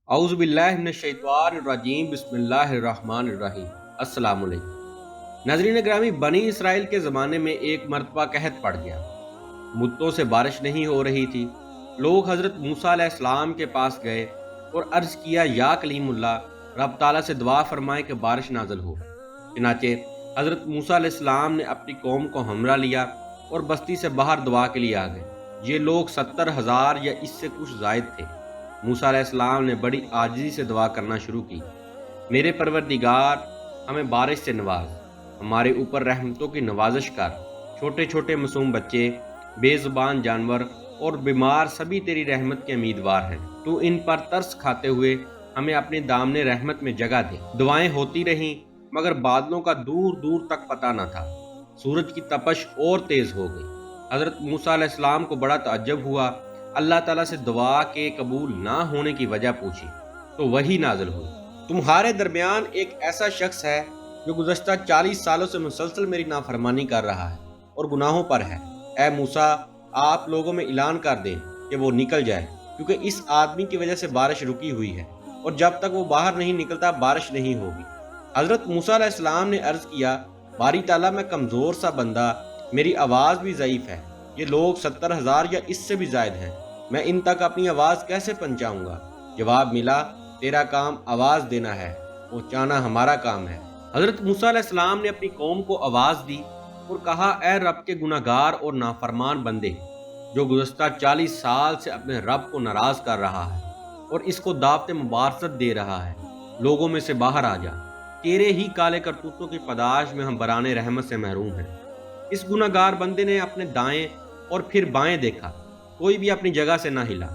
اعوذ باللہ من الشیطان الرجیم بسم اللہ الرحمن الرحیم۔ السلام علیکم ناظرین گرامی، بنی اسرائیل کے زمانے میں ایک مرتبہ قحط پڑ گیا۔ مدتوں سے بارش نہیں ہو رہی تھی۔ لوگ حضرت موسیٰ علیہ السلام کے پاس گئے اور عرض کیا، یا کلیم اللہ، رب تعالیٰ سے دعا فرمائے کہ بارش نازل ہو۔ چنانچہ حضرت موسیٰ علیہ السلام نے اپنی قوم کو ہمراہ لیا اور بستی سے باہر دعا کے لیے آ گئے۔ یہ لوگ 70,000 یا اس سے کچھ زائد تھے۔ موسیٰ علیہ السلام نے بڑی عاجزی سے دعا کرنا شروع کی، میرے پروردگار، ہمیں بارش سے نواز، ہمارے اوپر رحمتوں کی نوازش کر۔ چھوٹے چھوٹے معصوم بچے، بے زبان جانور اور بیمار سبھی تیری رحمت کے امیدوار ہیں۔ تو ان پر ترس کھاتے ہوئے ہمیں اپنے دامن رحمت میں جگہ دے۔ دعائیں ہوتی رہیں مگر بادلوں کا دور دور تک پتہ نہ تھا۔ سورج کی تپش اور تیز ہو گئی۔ حضرت موسیٰ علیہ السلام کو بڑا تعجب ہوا۔ اللہ تعالیٰ سے دعا کے قبول نہ ہونے کی وجہ پوچھی تو وحی نازل ہوئی، تمہارے درمیان ایک ایسا شخص ہے جو گزشتہ 40 سالوں سے مسلسل میری نافرمانی کر رہا ہے اور گناہوں پر ہے۔ اے موسیٰ، آپ لوگوں میں اعلان کر دیں کہ وہ نکل جائے، کیونکہ اس آدمی کی وجہ سے بارش رکی ہوئی ہے، اور جب تک وہ باہر نہیں نکلتا بارش نہیں ہوگی۔ حضرت موسیٰ علیہ السلام نے عرض کیا، باری تعالیٰ، میں کمزور سا بندہ، میری آواز بھی ضعیف ہے۔ یہ لوگ 70,000 یا اس سے بھی زائد ہیں، میں ان تک اپنی آواز کیسے پہنچاؤں گا؟ جواب ملا، تیرا کام آواز دینا ہے، پہنچانا ہمارا کام ہے۔ حضرت موسیٰ علیہ السلام نے اپنی قوم کو آواز دی اور کہا، اے رب کے گناہ گار اور نافرمان بندے، جو گزشتہ 40 سال سے اپنے رب کو ناراض کر رہا ہے اور اس کو دعوت مبارزت دے رہا ہے، لوگوں میں سے باہر آ جا۔ تیرے ہی کالے کرتوتوں کی پاداش میں ہم برانے رحمت سے محروم ہیں۔ اس گناہ گار بندے نے اپنے دائیں اور پھر بائیں دیکھا، کوئی بھی اپنی جگہ سے نہ ہلا۔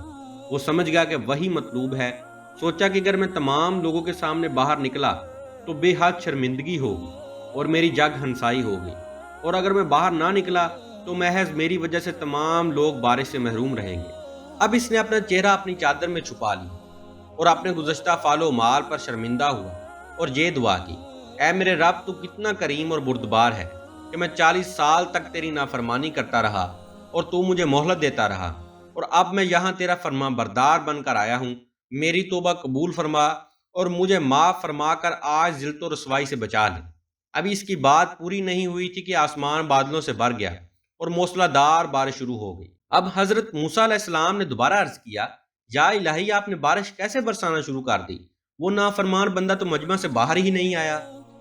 وہ سمجھ گیا کہ وہی مطلوب ہے۔ سوچا کہ اگر میں تمام لوگوں کے سامنے باہر نکلا تو بے حد شرمندگی ہوگی اور میری جگ ہنسائی ہوگی، اور اگر میں باہر نہ نکلا تو محض میری وجہ سے تمام لوگ بارش سے محروم رہیں گے۔ اب اس نے اپنا چہرہ اپنی چادر میں چھپا لی اور اپنے گزشتہ فال و مال پر شرمندہ ہوا اور یہ دعا کی، اے میرے رب، تو کتنا کریم اور بردبار ہے کہ میں 40 سال تک تیری نافرمانی کرتا رہا اور تو مجھے مہلت دیتا رہا، اور اب میں یہاں تیرا فرما بردار بن کر آیا ہوں۔ میری توبہ قبول فرما اور مجھے معاف فرما کر آج ذلت و رسوائی سے بچا لے۔ ابھی اس کی بات پوری نہیں ہوئی تھی کہ آسمان بادلوں سے بھر گیا اور موسلا دار بارش شروع ہو گئی۔ اب حضرت موسیٰ علیہ السلام نے دوبارہ عرض کیا، یا الہی، آپ نے بارش کیسے برسانا شروع کر دی؟ وہ نافرمان بندہ تو مجمع سے باہر ہی نہیں آیا۔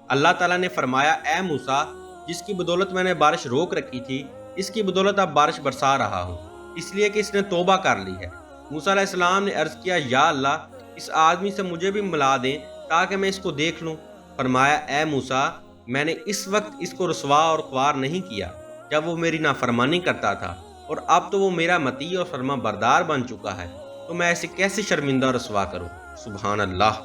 اللہ تعالیٰ نے فرمایا، اے موسیٰ، جس کی بدولت میں نے بارش روک رکھی تھی، اس کی بدولت اب بارش برسا رہا ہوں، اس لیے کہ اس نے توبہ کر لی ہے۔ موسیٰ علیہ السلام نے عرض کیا، یا اللہ، اس آدمی سے مجھے بھی ملا دیں تاکہ میں اس کو دیکھ لوں۔ فرمایا، اے موسیٰ، میں نے اس وقت اس کو رسوا اور خوار نہیں کیا جب وہ میری نافرمانی کرتا تھا، اور اب تو وہ میرا مطیع اور فرما بردار بن چکا ہے، تو میں اسے کیسے شرمندہ اور رسوا کروں؟ سبحان اللہ۔